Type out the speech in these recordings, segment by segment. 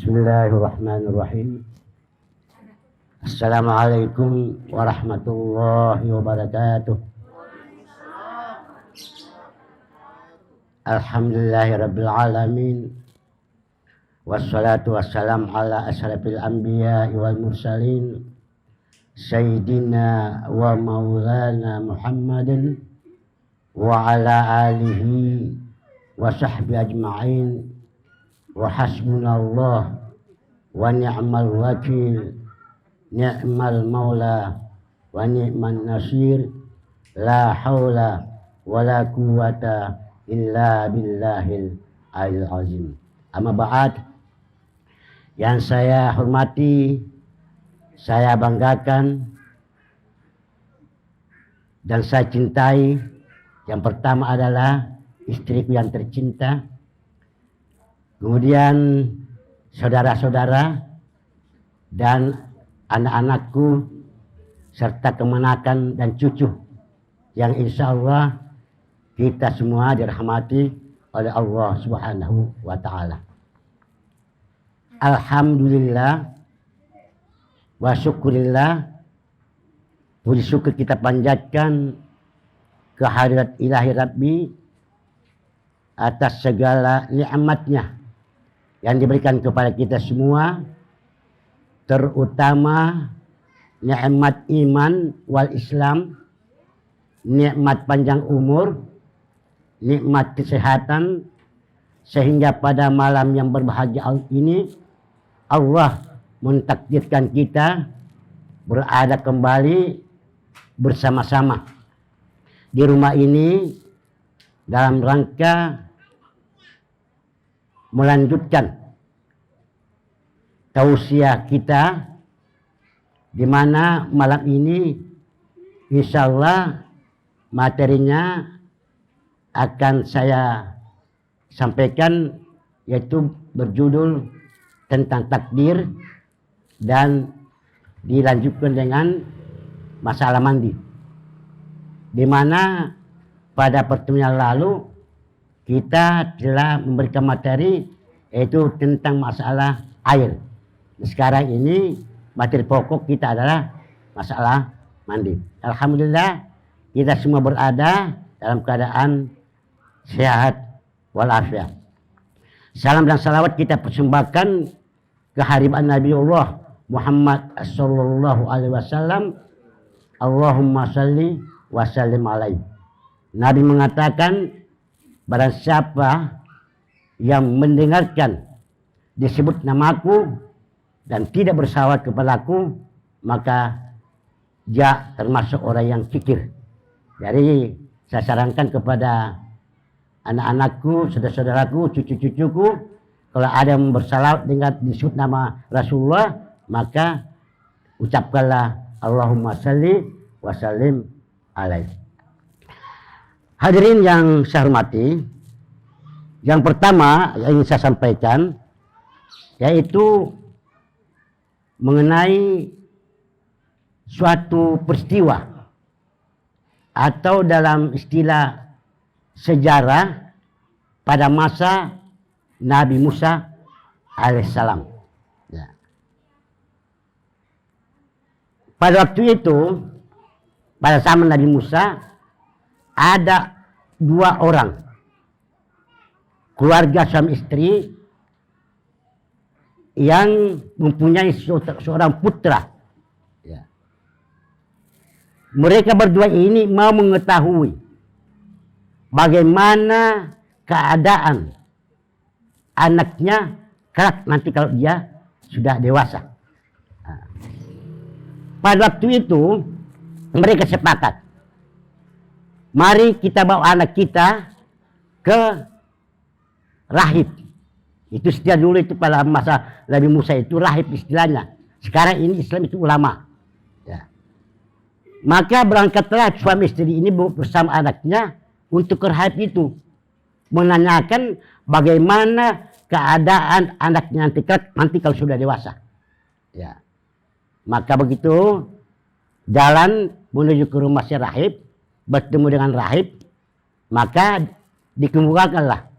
Bismillahirrahmanirrahim. Assalamualaikum warahmatullahi wabarakatuh. Alhamdulillahirabbil alamin. Wassalatu wassalamu ala asyrafil anbiya'i wal mursalin sayyidina wa maulana Muhammadin wa ala alihi wa sahbihi ajma'in. Wa hasbunallah wa ni'mal wakil, ni'mal maula wa ni'man nasir, la haula wa la quwwata illa billahil aliyil azim. Amma ba'd, yang saya hormati, saya banggakan dan saya cintai, yang pertama adalah istriku yang tercinta, kemudian saudara-saudara dan anak-anakku serta kemenakan dan cucu yang insya Allah kita semua dirahmati oleh Allah Subhanahu wa ta'ala. Alhamdulillah wa syukurillah, puji syukur kita panjatkan kehadirat ilahi Rabbi atas segala nikmatnya yang diberikan kepada kita semua, terutama nikmat iman wal Islam, nikmat panjang umur, nikmat kesehatan, sehingga pada malam yang berbahagia ini Allah mentakdirkan kita berada kembali bersama-sama di rumah ini dalam rangka melanjutkan tausiah kita, di mana malam ini insya Allah materinya akan saya sampaikan, yaitu berjudul tentang takdir dan dilanjutkan dengan masalah mandi, di mana pada pertemuan lalu kita telah memberikan materi yaitu tentang masalah air. Sekarang ini materi pokok kita adalah masalah mandi. Alhamdulillah kita semua berada dalam keadaan sehat walafiat. Salam dan salawat kita persembahkan kehadiran Nabiullah Muhammad sallallahu alaihi wasallam. Allahumma salli wa sallim alaihi. Nabi mengatakan, barang siapa yang mendengarkan disebut namaku dan tidak bersalawat kepadaku, maka dia termasuk orang yang kikir. Jadi saya sarankan kepada anak-anakku, saudara-saudaraku, cucu-cucuku, kalau ada yang bersalawat dengan disebut nama Rasulullah, maka ucapkanlah Allahumma salli wa sallim alaihi. Hadirin yang saya hormati, yang pertama yang ingin saya sampaikan yaitu mengenai suatu peristiwa atau dalam istilah sejarah pada masa Nabi Musa alaihissalam. Ya. Pada waktu itu, pada zaman Nabi Musa, ada dua orang keluarga suami istri yang mempunyai seorang putra. Ya. Mereka berdua ini mau mengetahui bagaimana keadaan anaknya kelak nanti kalau dia sudah dewasa. Nah. Pada waktu itu mereka sepakat, mari kita bawa anak kita ke rahib. Itu sejak dulu itu pada masa Nabi Musa itu rahib istilahnya. Sekarang ini Islam itu ulama. Ya. Maka berangkatlah suami istri ini bersama anaknya untuk ke rahib itu, menanyakan bagaimana keadaan anaknya nanti kalau sudah dewasa. Ya. Maka begitu jalan menuju ke rumah si rahib, bertemu dengan rahib, maka dikemukakanlah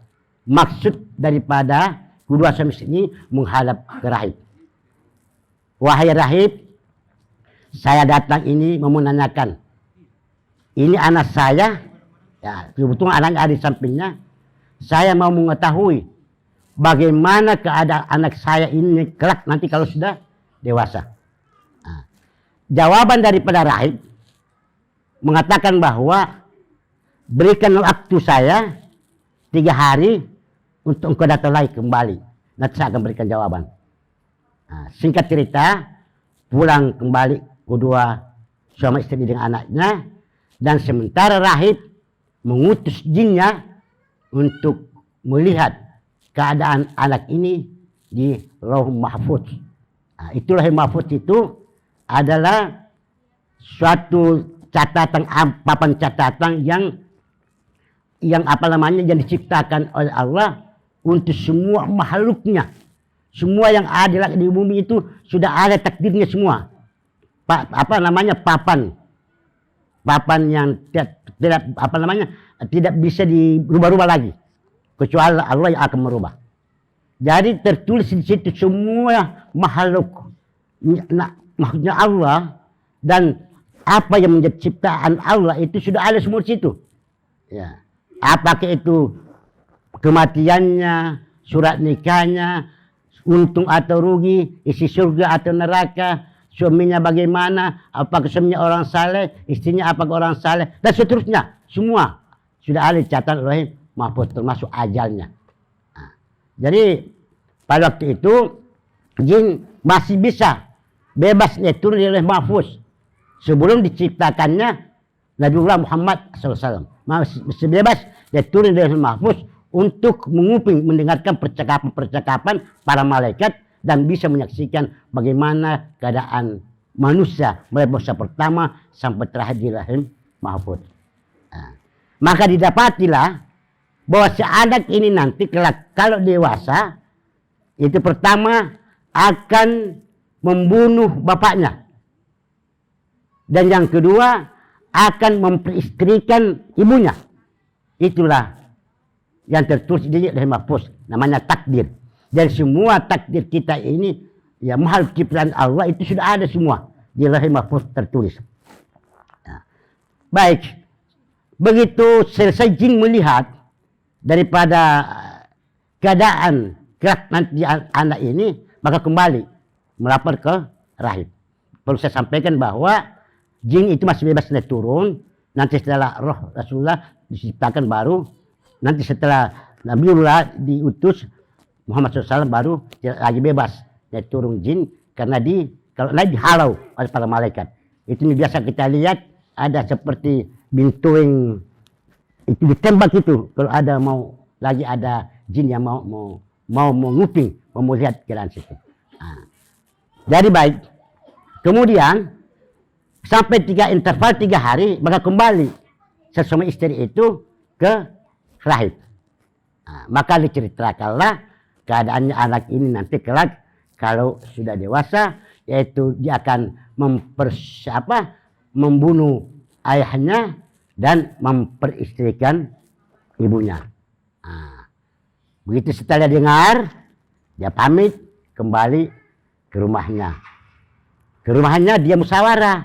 maksud daripada kedua suami istri ini menghadap ke rahib. Wahai rahib, saya datang ini mau menanyakan, ini anak saya, ya kebetulan anaknya ada di sampingnya. Saya mau mengetahui bagaimana keadaan anak saya ini kelak nanti kalau sudah dewasa. Nah, jawaban daripada rahib mengatakan bahwa berikan waktu saya 3 hari untuk engkau datang lagi kembali. Nanti saya akan berikan jawaban. Nah, singkat cerita, pulang kembali kedua suami istri dengan anaknya, dan sementara rahib mengutus jinnya untuk melihat keadaan anak ini di Lauh Mahfuz. Nah, itulah Mahfuz itu adalah suatu catatan, papan catatan yang apa namanya, yang diciptakan oleh Allah untuk semua makhluknya. Semua yang ada di bumi itu sudah ada takdirnya semua. Apa namanya, papan yang tidak apa namanya, tidak bisa dirubah-rubah lagi kecuali Allah yang akan merubah. Jadi tertulis di situ semua makhluknya Allah dan apa yang menjadi ciptaan Allah itu sudah ada semua di situ. Ya. Apakah itu kematiannya, surat nikahnya, untung atau rugi, isi surga atau neraka, suaminya bagaimana, apakah suaminya orang saleh, istrinya apakah orang saleh, dan seterusnya. Semua sudah ada catatan oleh Mahfuz, termasuk ajalnya. Nah, jadi pada waktu itu jin masih bisa bebas diatur oleh Mahfuz sebelum diciptakannya Nabiullah Muhammad SAW. Masih bebas diatur oleh Mahfuz untuk menguping, mendengarkan percakapan-percakapan para malaikat dan bisa menyaksikan bagaimana keadaan manusia mulai masa pertama sampai terakhir di rahim Mahfuz. Nah, maka didapatilah bahwa si anak ini nanti kalau dewasa itu pertama akan membunuh bapaknya, dan yang kedua akan memperistrikan ibunya. Itulah yang tertulis di Lauh Mahfuz, namanya takdir. Dan semua takdir kita ini, ya makhluk ciptaan Allah itu sudah ada semua di Lauh Mahfuz tertulis. Nah, baik, begitu selesai jin melihat daripada keadaan kelak nanti anak ini, maka kembali melapor ke rahib. Perlu saya sampaikan bahwa jin itu masih bebas naik turun. Nanti setelah roh Rasulullah diciptakan baru, nanti setelah Nabiullah diutus Muhammad SAW baru lagi bebas naik turun jin, karena kalau naik dihalau oleh para malaikat. Itu biasa kita lihat ada seperti bintuing itu ditembak itu kalau ada lagi ada jin yang mau menguping, mau melihat keadaan situ. Nah, jadi baik. Kemudian sampai interval 3 hari, maka kembali suami istri itu ke rahib. Nah, maka diceritakanlah keadaannya anak ini nanti kelak kalau sudah dewasa, yaitu dia akan membunuh ayahnya dan memperistrikan ibunya. Nah, begitu setelah dengar, dia pamit kembali ke rumahnya. Ke rumahnya dia musyawarah.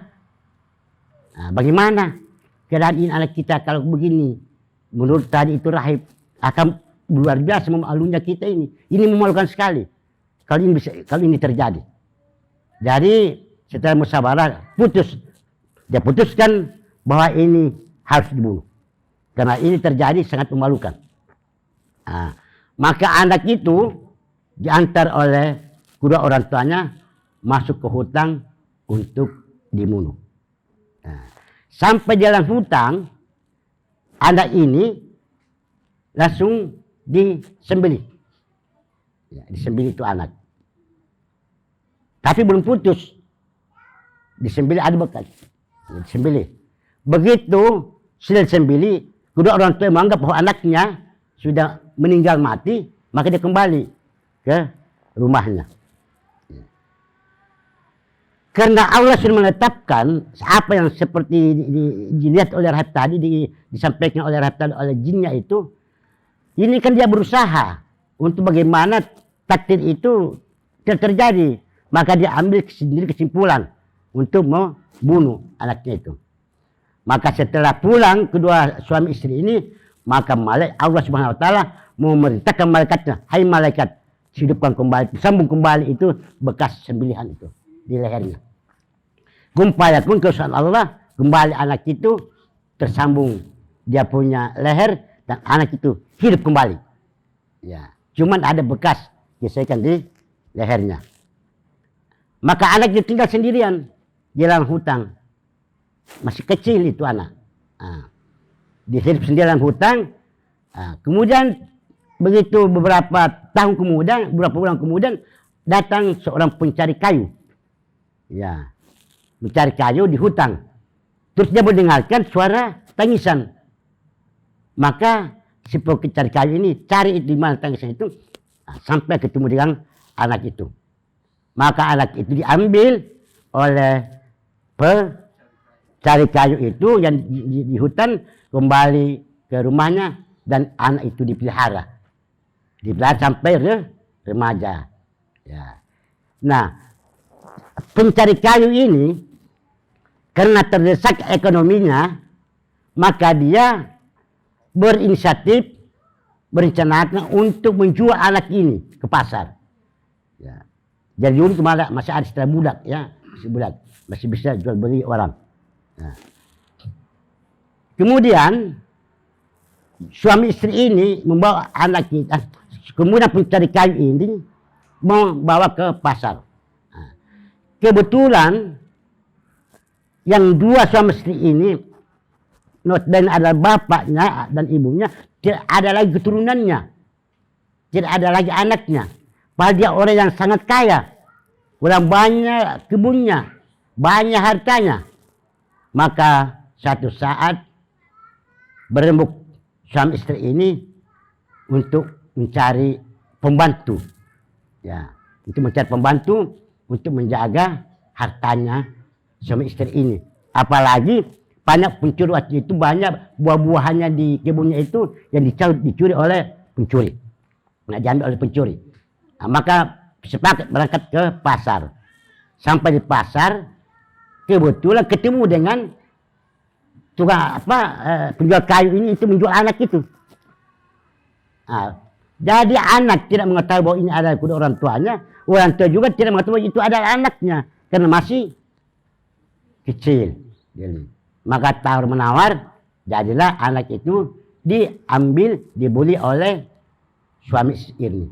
Nah, bagaimana keadaan ini anak kita kalau begini? Menurut tadi itu rahib akan luar biasa memalunya kita ini. Ini memalukan sekali kalau ini terjadi. Jadi setelah musyawarah dia putuskan bahwa ini harus dibunuh karena ini terjadi sangat memalukan. Nah, maka anak itu diantar oleh kedua orang tuanya masuk ke hutan untuk dibunuh. Nah, sampai jalan hutan, anak ini langsung disembelih. Ya, disembelih itu anak. Tapi belum putus. Disembelih ada bekas. Disembelih. Begitu sudah disembelih, kedua orang tua menganggap bahwa anaknya sudah meninggal mati, maka dia kembali ke rumahnya. Karena Allah sudah menetapkan apa yang seperti dilihat oleh rahib tadi, disampaikan oleh rahib tadi oleh jinnya itu, ini kan dia berusaha untuk bagaimana takdir itu terjadi, maka dia ambil sendiri kesimpulan untuk membunuh anaknya itu. Maka setelah pulang kedua suami istri ini, maka Allah Subhanahu wa taala memerintahkan malaikatnya, hai malaikat, hidupkan kembali, sambung kembali itu bekas sembelihan itu di lehernya. Kumpayakun kesusahan Allah, kembali anak itu tersambung dia punya leher dan anak itu hidup kembali. Ya, cuman ada bekas gesekan di lehernya. Maka anak itu tinggal sendirian di dalam hutan. Masih kecil itu anak. Dia hidup sendirian dalam hutan. Kemudian begitu beberapa tahun kemudian, beberapa bulan kemudian datang seorang pencari kayu. Ya, mencari kayu di hutan. Terus dia mendengarkan suara tangisan. Maka si pencari kayu ini cari di mana tangisan itu, sampai ketemu dengan anak itu. Maka anak itu diambil oleh pencari kayu itu yang di hutan, kembali ke rumahnya dan anak itu dipelihara. Dipelihara sampai remaja. Ya. Nah, pencari kayu ini karena terdesak ekonominya, maka dia berinisiatif, berencanakan untuk menjual anak ini ke pasar. Ya. Jadi dulu masih ada setelah budak, ya, masih bisa jual beli orang. Ya. Kemudian suami istri ini membawa anak kita, kemudian pencari kayu ini membawa ke pasar. Nah, kebetulan yang dua suami istri ini, dan adalah bapaknya dan ibunya, tidak ada lagi keturunannya, tidak ada lagi anaknya. Padahal dia orang yang sangat kaya, orang banyak kebunnya, banyak hartanya. Maka satu saat berembuk suami istri ini untuk mencari pembantu, ya, untuk mencari pembantu untuk menjaga hartanya suami istri ini. Apalagi banyak pencuri waktu itu, banyak buah-buahannya di kebunnya itu yang dicuri oleh pencuri, diambil oleh pencuri. Nah, maka sepakat berangkat ke pasar. Sampai di pasar, kebetulan ketemu dengan tukang penjual kayu ini itu menjual anak itu. Nah, jadi anak tidak mengetahui bahwa ini adalah kedua orang tuanya, orang tua juga tidak mengetahui bahwa itu adalah anaknya karena masih kecil. Jadi, maka tawar menawar, jadilah anak itu diambil, dibeli oleh suami istri.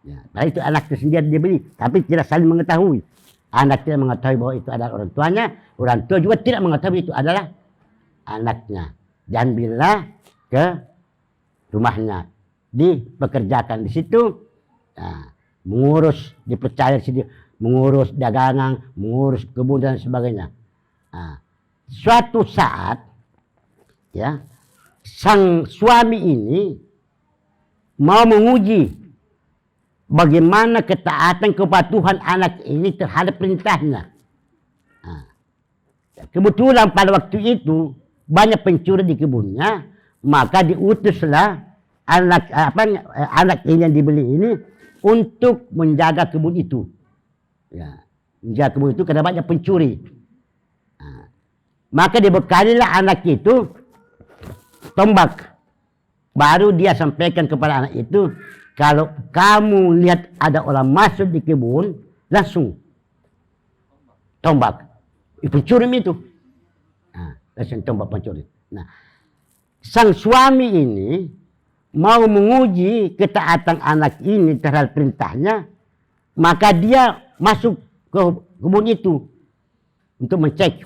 Ya, nah itu anak itu sendiri dibeli, tapi tidak saling mengetahui. Anak tidak mengetahui bahwa itu adalah orang tuanya, orang tua juga tidak mengetahui itu adalah anaknya. Diambillah ke rumahnya, dipekerjakan di situ, nah, mengurus, dipercaya di situ, mengurus dagangan, mengurus kebun dan sebagainya. Nah, suatu saat, ya, sang suami ini mau menguji bagaimana ketaatan kepatuhan anak ini terhadap perintahnya. Nah, kebetulan pada waktu itu banyak pencuri di kebunnya, maka diutuslah anak ini yang dibeli ini untuk menjaga kebun itu. Ya, menjaga kebun itu karena banyak pencuri. Nah, maka dibekalilah anak itu tombak. Baru dia sampaikan kepada anak itu, kalau kamu lihat ada orang masuk di kebun, langsung tombak. Pencuri itu. Nah, langsung tombak pencuri. Nah, sang suami ini mau menguji ketaatan anak ini terhadap perintahnya, maka dia masuk ke kebun itu untuk mencek.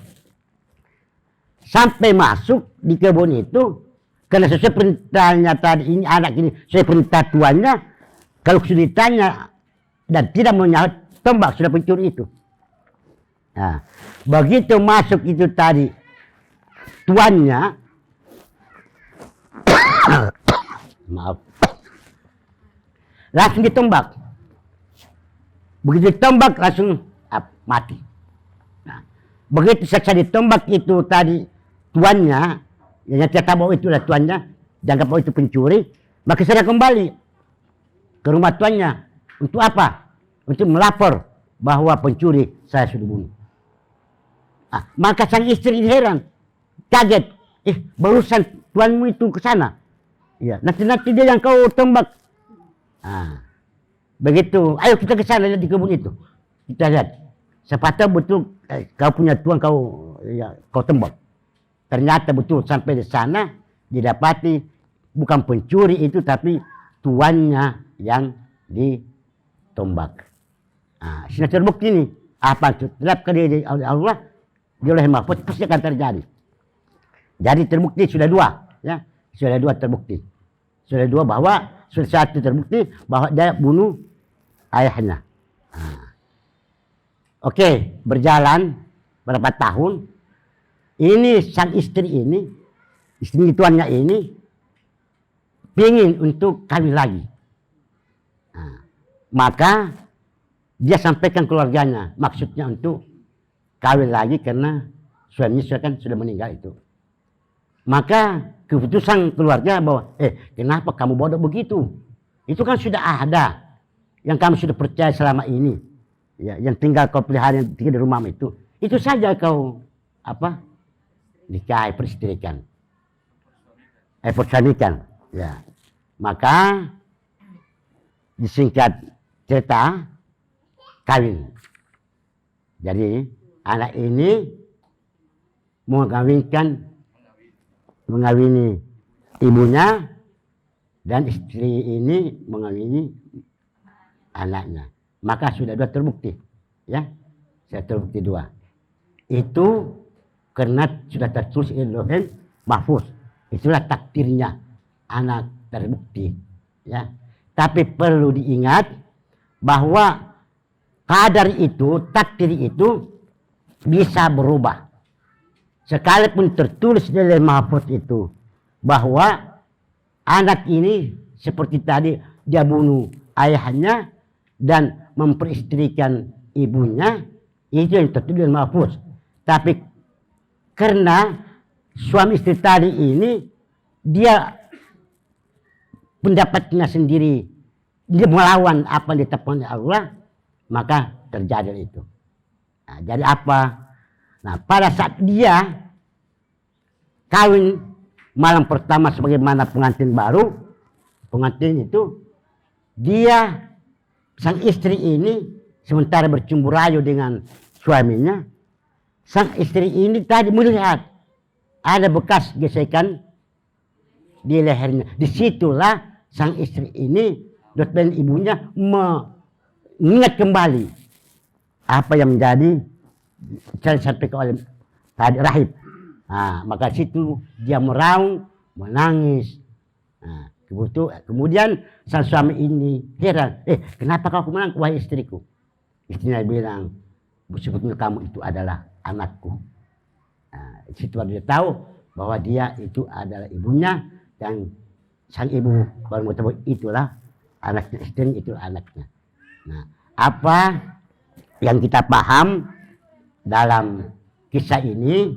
Sampai masuk di kebun itu, karena sesuai perintahnya tadi, ini anak ini sesuai perintah tuannya, kalau sudah ditanya dan tidak menyaut, tombak sudah pencuri itu. Nah, begitu masuk itu tadi tuannya, maaf, langsung ditombak. Begitu ditombak langsung mati. Nah, begitu saksa ditombak itu tadi tuannya, yang tidak tahu itulah tuannya, dianggap bahwa itu pencuri, maka saya kembali ke rumah tuannya. Untuk apa? Untuk melapor bahwa pencuri saya sudah bunuh. Maka sang istri heran, kaget. Barusan tuanmu itu ke sana. Ya, nanti dia yang kau tembak. Begitu. Ayo kita ke sana lihat di kebun itu. Kita lihat. Sepatah betul kau punya tuan kau tembak. Ternyata betul sampai di sana didapati bukan pencuri itu tapi tuannya yang ditombak. Sudah terbukti ini. Apa itu? Terapkan di Allah di oleh mahfuz pasti akan terjadi. Jadi terbukti sudah dua, ya. Sudah dua terbukti. Sudah dua bahwa sudah satu terbukti bahwa dia bunuh ayahnya. Oke, berjalan berapa tahun? Ini sang istri ini, istri tuannya ini, ingin untuk kawin lagi. Maka dia sampaikan keluarganya, maksudnya untuk kawin lagi karena suaminya sudah meninggal itu. Maka keputusan keluarga bahwa, kenapa kamu bodoh begitu? Itu kan sudah ada, yang kamu sudah percaya selama ini. Ya, yang tinggal kau pelihara yang tinggal di rumah itu saja kau nikahi, peristrikan, persuamikan. Ya, maka disingkat cerita kawin. Jadi anak ini mengawini ibunya dan istri ini mengawini anaknya. Maka sudah dua terbukti, ya, sudah terbukti dua. Itu karena sudah tertulis di Lauhul Mahfuz. Itulah takdirnya anak terbukti, ya. Tapi perlu diingat bahwa kadar itu, takdir itu bisa berubah. Sekalipun tertulis di Lauhul Mahfuz itu bahwa anak ini seperti tadi dia bunuh ayahnya dan memperistrikan ibunya, itu yang tertulis di Mahfuz. Tapi karena suami istri tadi ini dia pendapatnya sendiri, dia melawan apa yang ditetapkan oleh Allah, maka terjadi itu. Jadi apa? Pada saat dia kawin malam pertama sebagaimana pengantin baru, pengantin itu dia sang istri ini sementara bercumbu rayu dengan suaminya, sang istri ini tadi melihat ada bekas gesekan di lehernya. Disitulah sang istri ini dan ibunya mengingat kembali apa yang menjadi disampaikan oleh tadi rahib. Maka situ dia meraung, menangis. Kemudian sang suami ini heran, kenapa kau menangis wahai istriku? Istrinya bilang, sebetulnya kamu itu adalah anakku. Situ dia tahu bahwa dia itu adalah ibunya dan sang ibu baru mengetahui itulah anaknya, istrinya itu anaknya. Apa yang kita paham dalam kisah ini,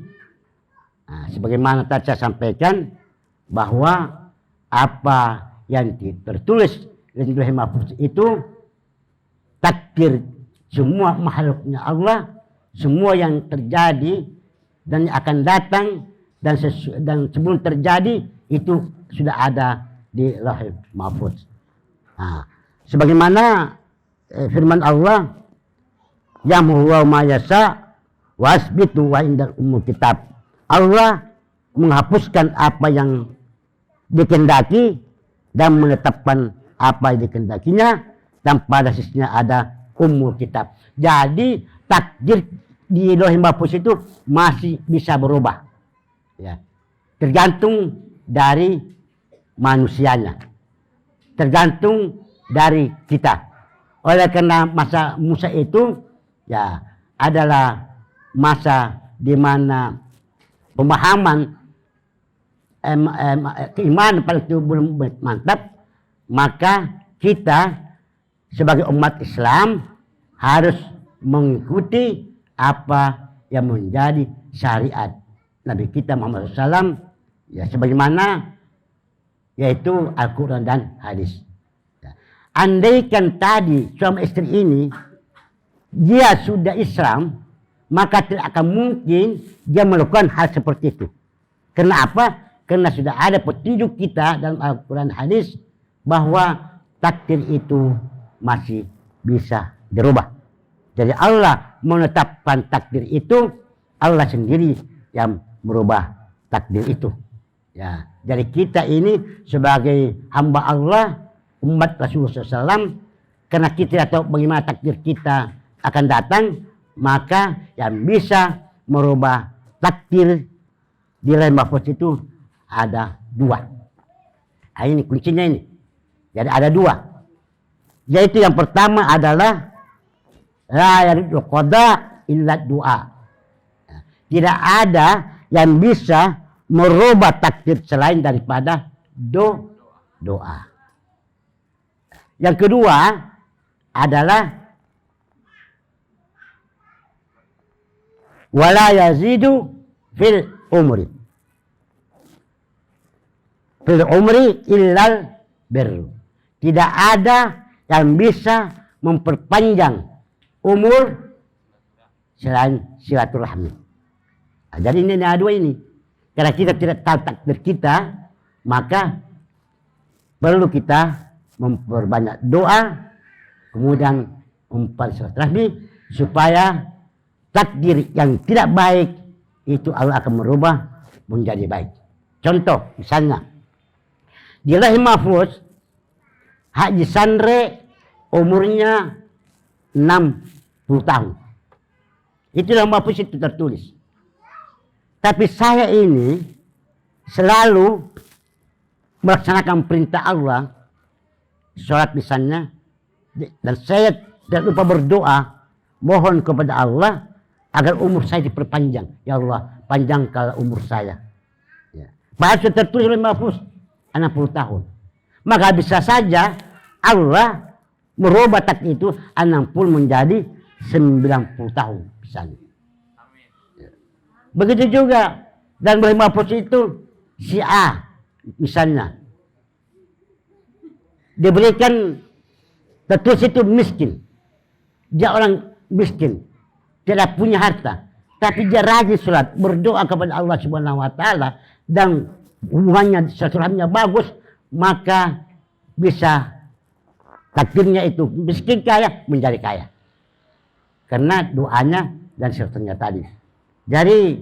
sebagaimana tadi saya sampaikan bahwa apa yang tertulis di Lauhul Mahfuz itu takdir semua makhluknya Allah, semua yang terjadi dan akan datang dan sebelum terjadi itu sudah ada di Lauhul Mahfuz. Sebagaimana firman Allah, yamhu wa ma yasha wasbitu wa indal umul kitab. Allah menghapuskan apa yang dikehendaki dan menetapkan apa yang dikehendakinya, dan pada sisinya ada umul kitab. Jadi takdir di Lauhul Mahfuz itu masih bisa berubah, ya, tergantung dari manusianya, tergantung dari kita. Oleh karena masa Musa itu ya adalah masa di mana pemahaman keimanan paling itu belum mantap, maka kita sebagai umat Islam harus mengikuti apa yang menjadi syariat Nabi kita Muhammad SAW, ya, sebagaimana yaitu Al-Quran dan hadis. andaikan tadi suami istri ini dia sudah Islam, maka tidak akan mungkin dia melakukan hal seperti itu. Kenapa? Karena sudah ada petunjuk kita dalam Al-Quran hadis bahwa takdir itu masih bisa dirubah. Jadi Allah menetapkan takdir itu, Allah sendiri yang merubah takdir itu. Ya, jadi kita ini sebagai hamba Allah, umat Rasulullah SAW, karena kita tidak tahu bagaimana takdir kita akan datang, maka yang bisa merubah takdir di Lauh Mahfuz itu ada dua. Nah, ini kuncinya ini. Jadi ada dua. Yaitu yang pertama adalah la yaridul qada illa doa. Tidak ada yang bisa merubah takdir selain daripada doa. Yang kedua adalah wala yazidu fil umri. Fil umri illal birru. Tidak ada yang bisa memperpanjang umur selain silaturahmi. Nah, jadi ini ada dua ini. Karena kita tidak tahu takdir kita, maka perlu kita memperbanyak doa, kemudian memperbanyak silaturahmi supaya takdir yang tidak baik itu Allah akan merubah menjadi baik. Contoh misalnya di Lauh Mahfuz Haji Sandre umurnya 60 tahun. Itu Lauh Mahfuz itu tertulis. Tapi saya ini selalu melaksanakan perintah Allah, sholat misalnya, dan saya tidak lupa berdoa, mohon kepada Allah agar umur saya diperpanjang. Ya Allah, panjangkanlah umur saya. Ya. Bahkan sudah tertulis oleh Mahfuz 60 tahun. Maka bisa saja Allah merubah takdir itu 60 menjadi 90 tahun misalnya. Begitu juga dan Lauh Mahfuz itu si A misalnya diberikan tertulis itu miskin, dia orang miskin, tidak punya harta, tapi dia rajin sholat, berdoa kepada Allah Subhanahu Wa Taala dan hubungannya silaturahminya bagus, maka bisa takdirnya itu miskin kaya menjadi kaya karena doanya dan silaturahminya tadi. Jadi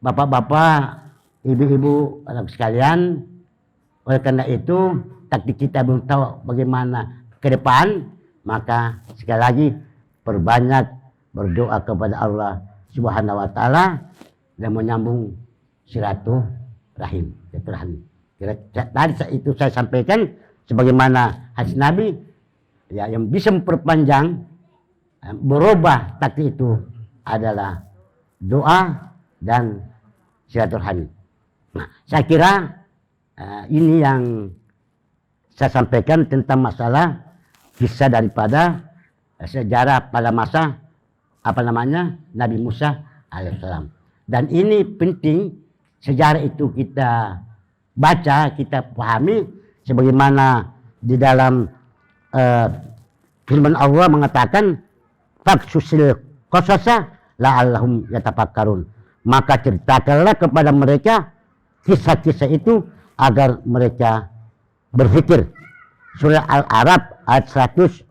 bapak-bapak, ibu-ibu, anak sekalian, oleh karena itu takdir kita belum tahu bagaimana ke depan, maka sekali lagi perbanyak berdoa kepada Allah Subhanahu Wa Taala dan menyambung silaturahim. Tadi itu saya sampaikan sebagaimana hadis Nabi ya, yang bisa memperpanjang, berubah takdir itu adalah doa dan silaturahmi. Nah, saya kira ini yang saya sampaikan tentang masalah kisah daripada sejarah pada masa Nabi Musa alaihissalam. Dan ini penting sejarah itu kita baca, kita pahami sebagaimana di dalam firman Allah mengatakan faksusil qasasa la'allahum yatafakkarun. Maka ceritakanlah kepada mereka kisah-kisah itu agar mereka berpikir. Surah Al-A'raf ayat 176.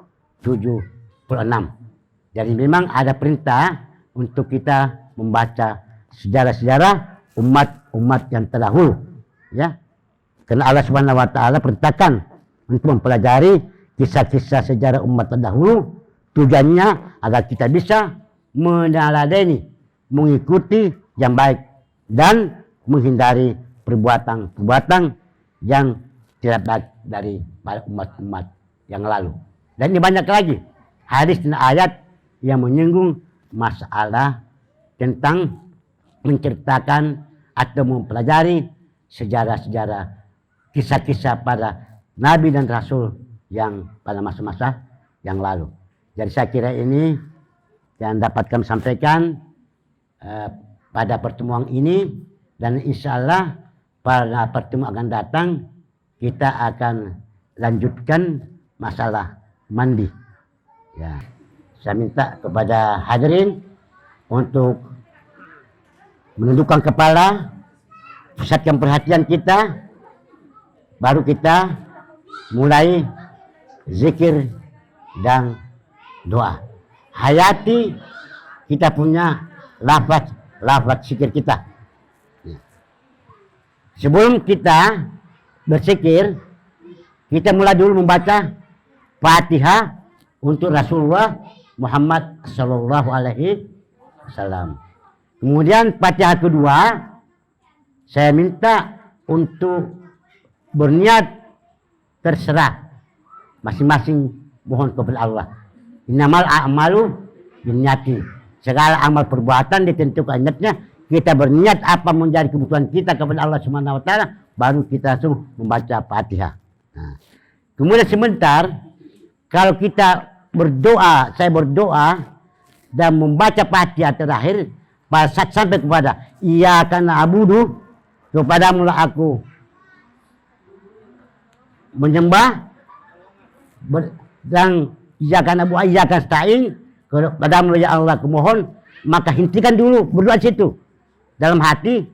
Jadi memang ada perintah untuk kita membaca sejarah-sejarah umat-umat yang terdahulu, ya. Karena Allah Subhanahu Wa Taala perintahkan untuk mempelajari kisah-kisah sejarah umat terdahulu, tujuannya agar kita bisa meneladani, mengikuti yang baik dan menghindari perbuatan-perbuatan yang tidak baik dari para umat-umat yang lalu. Dan ini banyak lagi hadis dan ayat yang menyinggung masalah tentang menceritakan atau mempelajari sejarah-sejarah kisah-kisah para nabi dan rasul yang pada masa-masa yang lalu. Jadi saya kira ini yang dapat kami sampaikan pada pertemuan ini, dan insya Allah pada pertemuan akan datang kita akan lanjutkan masalah mandi. Ya, saya minta kepada hadirin untuk menundukkan kepala, pusatkan perhatian kita, baru kita mulai zikir dan doa. Hayati kita punya lafaz zikir kita. Sebelum kita berzikir, kita mulai dulu membaca Fatihah untuk Rasulullah Muhammad Sallallahu Alaihi Wasallam. Kemudian Fatihah kedua, saya minta untuk berniat, terserah masing-masing, mohon kepada Allah. Innamal a'malu binniyati. Segala amal perbuatan ditentukan niatnya. Kita berniat apa menjadi kebutuhan kita kepada Allah Subhanahu wa taala, baru kita langsung membaca Fatihah. Nah, kemudian sebentar, kalau kita berdoa, saya berdoa dan membaca Fatihah terakhir, pada saat sampai kepada iyyaka na'budu, kepadamu lah aku menyembah, dan iyyaka na'budu wa iyyaka nasta'in, kepadamu ya Allah aku mohon, maka hentikan dulu berdoa situ dalam hati.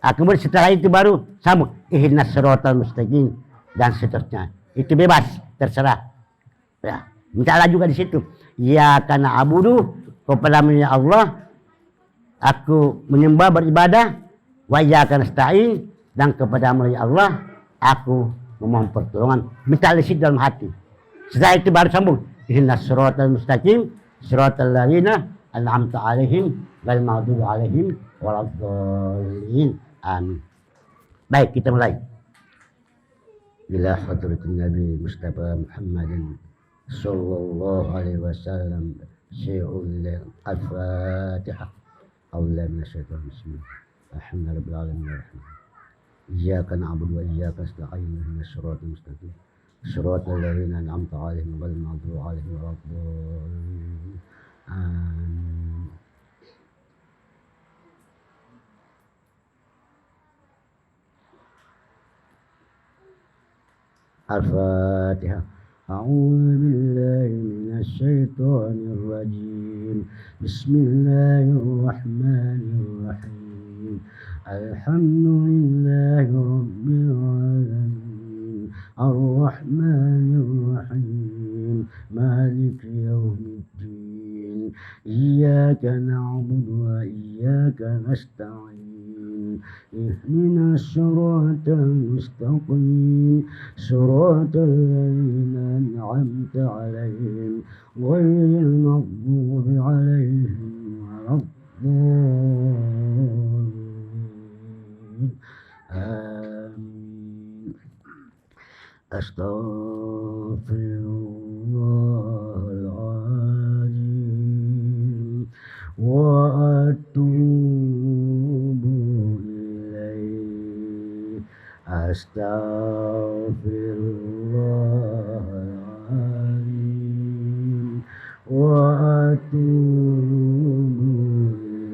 Kemudian setelah itu baru sambung ihdinas siratal mustaqim dan seterusnya. Itu bebas, terserah. Ya, mintalah juga di situ. Iyyaka na'budu, kepadamu ya Allah aku menyembah beribadah, wa iyyaka nasta'in, dan kepadamu ya Allah aku memohon pertolongan. Minta di situ dalam hati. Setelah itu baru sambung ihdinas siratal mustaqim, siratal ladzina an'amta 'alaihim ghairil maghdubi 'alaihim waladdallin. Amin. Baik, kita mulai. Bila hadratin Nabi Mustafa Muhammadin sallallahu alaihi wasallam, syai'ul al-Fatihah. A'udzu minasyaitonir rajim. Alhamdulillahirabbil alamin. Iyyaka na'budu wa iyyaka nasta'in. Ihdinas siratal mustaqim. Siratal ladzina an'amta 'alaihim ghairil maghdubi 'alaihim waladdallin. Amin. Al-Fatihah. A'udzu billahi minasy syaithanir rajim. Bismillahirrahmanirrahim. Alhamdulillahi rabbil alamin. Ar-Rahmanir Rahim. Maliki yaumiddin. Iyyaka na'budu wa iyyaka nasta'in. اهدنا الصراط المستقيم صراط الذين أنعمت عليهم غير المغضوب عليهم ولا الضالين. آمين. أستغفر الله العظيم وأتوب إليه. أستغفر الله العظيم وأتوب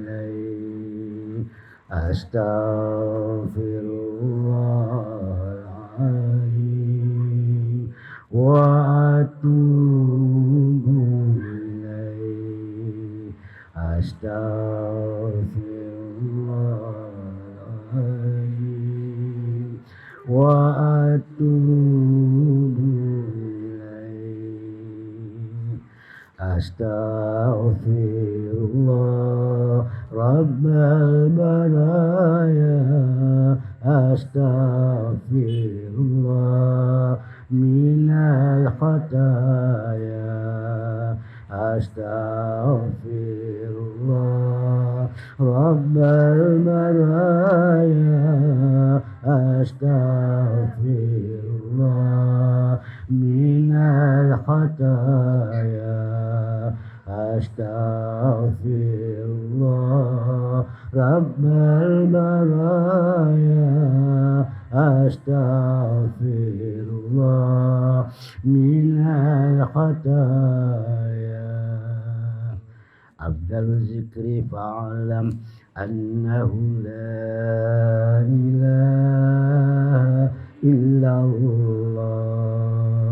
إليه. أستغفر الله العظيم وأتوب إليه. أستغفر الله العظيم وأتوب إليه. أستغفر الله رب البرايا. أستغفر الله من الخطايا. أستغفر الله رب البرايا. أستغفر الله من الخطايا. أستغفر الله رب البرايا. أستغفر الله من الخطايا. أفضل الذكر فاعلم أنه لا إله إلا الله.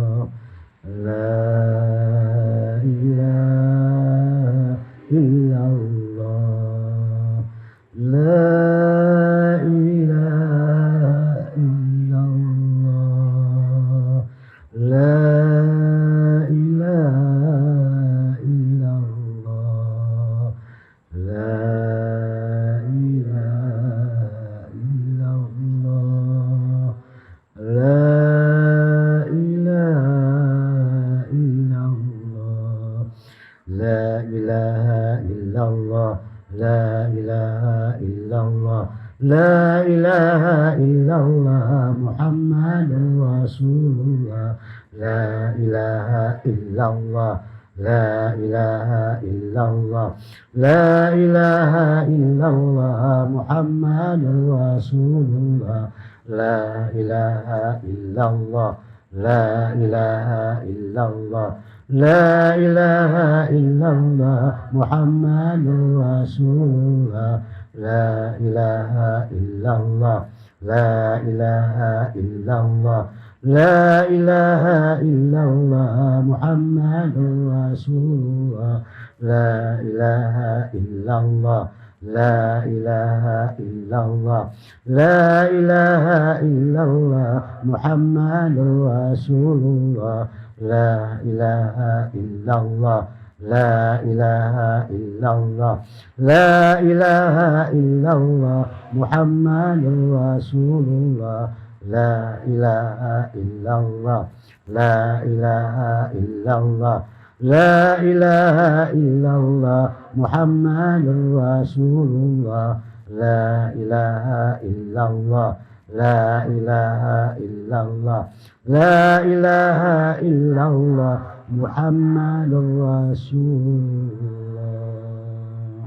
لا إله إلا الله لا إله إلا الله لا إله إلا الله محمد رسول الله لا إله إلا الله لا إله إلا الله لا إله إلا الله محمد رسول الله لا إله إلا الله لا إله إلا الله لا إله إلا الله محمد رسول الله لا إله إلا الله لا إله إلا الله لا إله إلا الله محمد رسول الله لا إله إلا الله لا إله إلا الله لا إله إلا الله محمد رسول الله لا إله إلا الله لا إله إلا الله لا إله إلا الله محمد رسول الله لا إله إلا الله لا إله إلا الله لا إله إلا الله محمد رسول الله لا إله إلا الله لا إله إلا الله لا إله إلا الله محمد رسول الله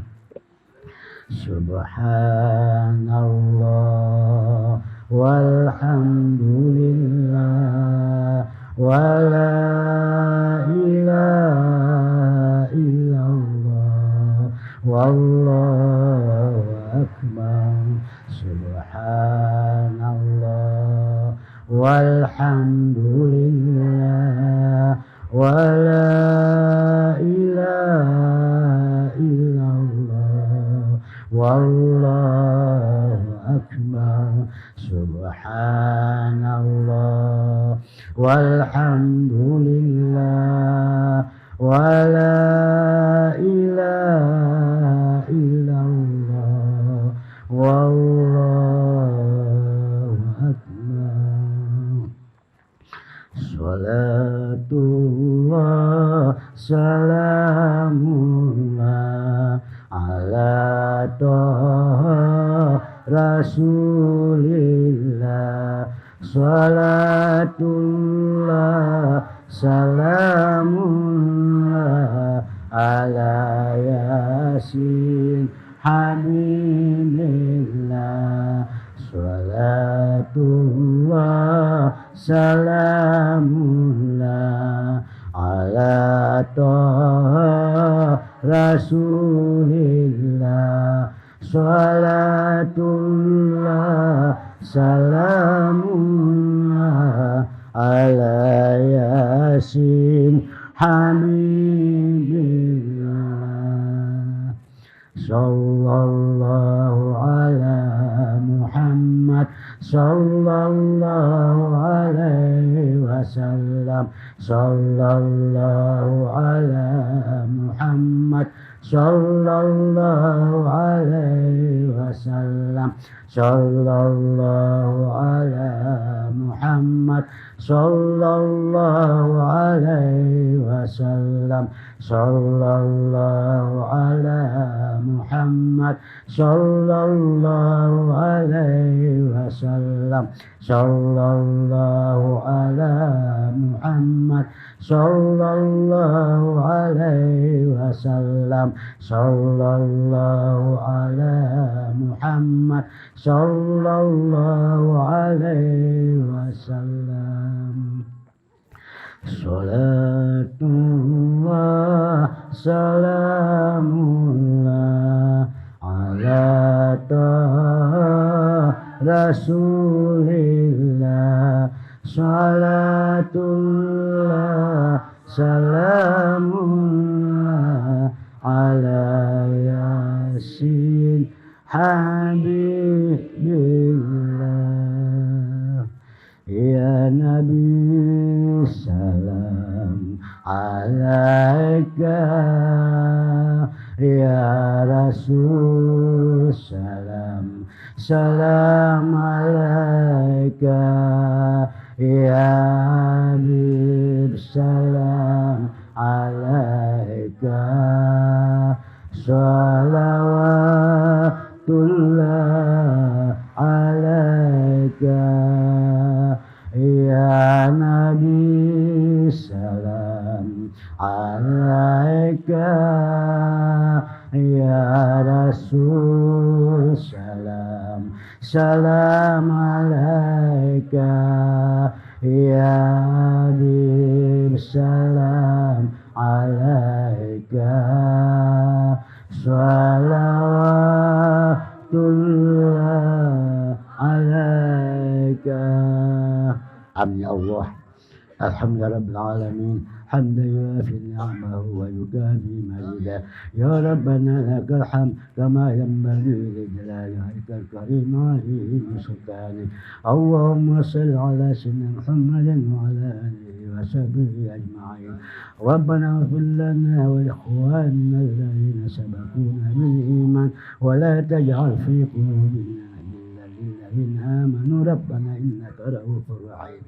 سبحان الله والحمد لله ولا إله إلا الله والله أكبر سبحان الله والحمد لله ولا إله إلا الله والله أكبر سبحان الله والحمد لله ولا إله إلا الله والله أكبر صلاة الله سلام الله على طه رسول الله صلاة الله سلام الله على ياسين حبيب الله صلاة الله سلام الله على طه رسول الله صلاة الله سلام الله على ياسين حبيب الله صلى الله على محمد صلى الله عليه وسلم صلى الله على محمد صلى الله عليه وسلم صلى الله على محمد صلى الله عليه وسلم صلى الله على محمد صلى الله عليه وسلم صلى الله على محمد صلى الله عليه وسلم صلى الله على محمد صلى الله عليه وسلم صلاة الله سلام الله على طه رسول الله صلاة الله سلام الله على ياسين حبيب الله يا نبي سلام عليك يا رسول سلام سلام عليك يا حبيب سلام عليك salawatullah alaika ya Nabi salam alaika ya Rasul salam salam alaika ya Habib salam alaika salawatullah alaika. Amin ya Allah. Alhamdulillah rabbil alamin hamdan yuafi ni'amahu wa yukafi mazidah ya rabbana lakal hamd kama yanbaghi li jalali wajhikal karim wa li sultanik. Allahumma shalli ala sayyidina Muhammadin wa ala alihi wa sahbihi ajma'in. Rabbana ighfir lana wa li ikhwanina alladhina sabaquna bil iman wa la taj'al fi qulubina للذين آمنوا ربنا إنك رؤوف رحيم.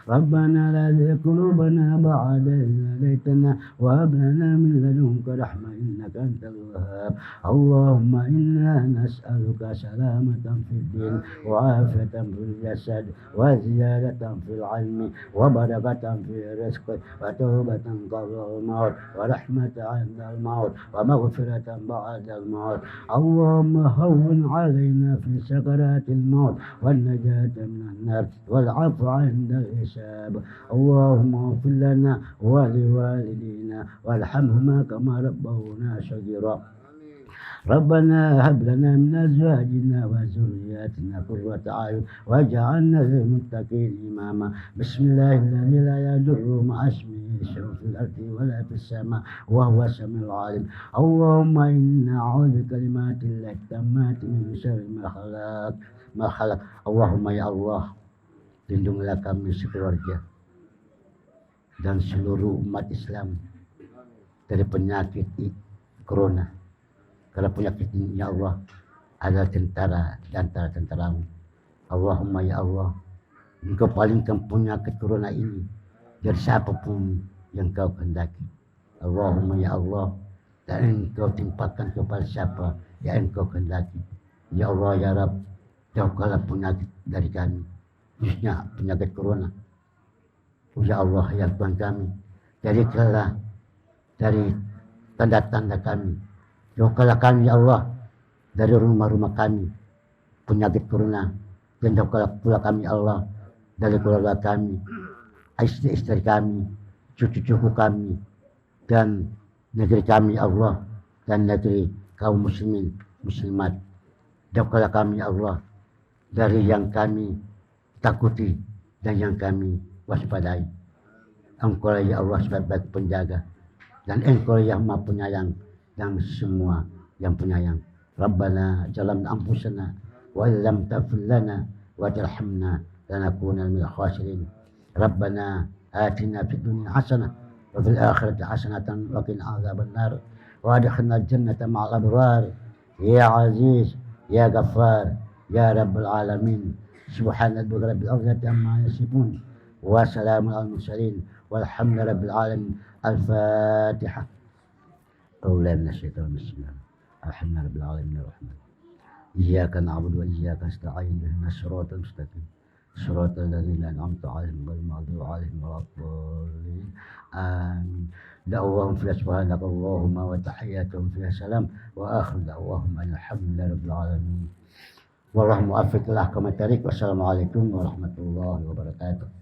ربنا لا تزغ قلوبنا بعد إذ هديتنا وهب لنا من لدنك رحمة إنك أنت الوهاب. اللهم إنا نسألك سلامة في الدين وعافية في الجسد وزيادة في العلم وبركة في الرزق وتوبة قبل الموت ورحمة عند الموت ومغفرة بعد الموت. اللهم هون علينا في سكرات الموت والنجاة من النار والعفو عند الحساب. اللهم اغفر لنا ولوالدينا وارحمهما كما ربونا صغيرا. ربنا هب لنا من أزواجنا وذرياتنا قرة أعين واجعلنا للمتقين إماما. بسم الله الذي لا يضر مع اسمه شيء في الأرض ولا في السماء وهو السميع العليم. اللهم إنا أعوذ بكلمات الله التامات من شر ما خلق. Allahumma ya Allah, lindungilah kami sekeluarga dan seluruh umat Islam dari penyakit corona. Karena penyakit ini ya Allah adalah tentara dan tentaramu. Allahumma ya Allah, Engkau palingkan penyakit corona ini dari siapapun yang Kau kehendaki. Allahumma ya Allah, dan Engkau timpakan kepada siapa yang Engkau kehendaki. Ya Allah ya Rabb, jauhkanlah penyakit dari kami, khususnya penyakit corona. Ya Allah ya Tuhan kami, jadikanlah dari tanda-tanda kami. Jauhkanlah kami ya Allah dari rumah-rumah kami penyakit corona, dan jauhkanlah pula kami ya Allah dari keluarga kami, istri-istri kami, cucu-cucu kami, dan negeri kami ya Allah, dan negeri kaum muslimin muslimat. Jauhkanlah kami ya Allah dari yang kami takuti dan yang kami waspadai. Engkau ya Allah sebagai penjaga, dan Engkau yang Maha Penyayang dan semua yang penyayang. Rabbana jalan anfusana wa illam taghfir lana wa tarhamna lanakunanna minal khasirin. Rabbana atina fid dunya hasanah wa fil akhirati hasanatan wa qina adzabannar wa adkhilnal jannata ma'al abrar. Ya Aziz ya Ghaffar ya Rabbal Alamin. Subhanallah rabbil izzati amma yasifun wa salamun alal mursalin walhamdulillahi rabbil alamin. Al-Fatihah. Auzubillahi minasyaitonir rajim. Alhamdulillahi rabbil alamin arrahman. Iyyaka na'budu wa iyyaka nasta'in ihdinas siratal mustaqim. Siratal ladzina an'amta 'alaihim ghairil maghdubi 'alaihim waladdallin. Amin. Da'awahum fiha subhanaka Allahumma wa tahiyyatuhum fiha salam wa akhiru da'awahum alhamdulillahi rabbil alamin. Wallahu muwaffiq ila aqwamit thariq. Wassalamualaikum warahmatullahi wabarakatuh.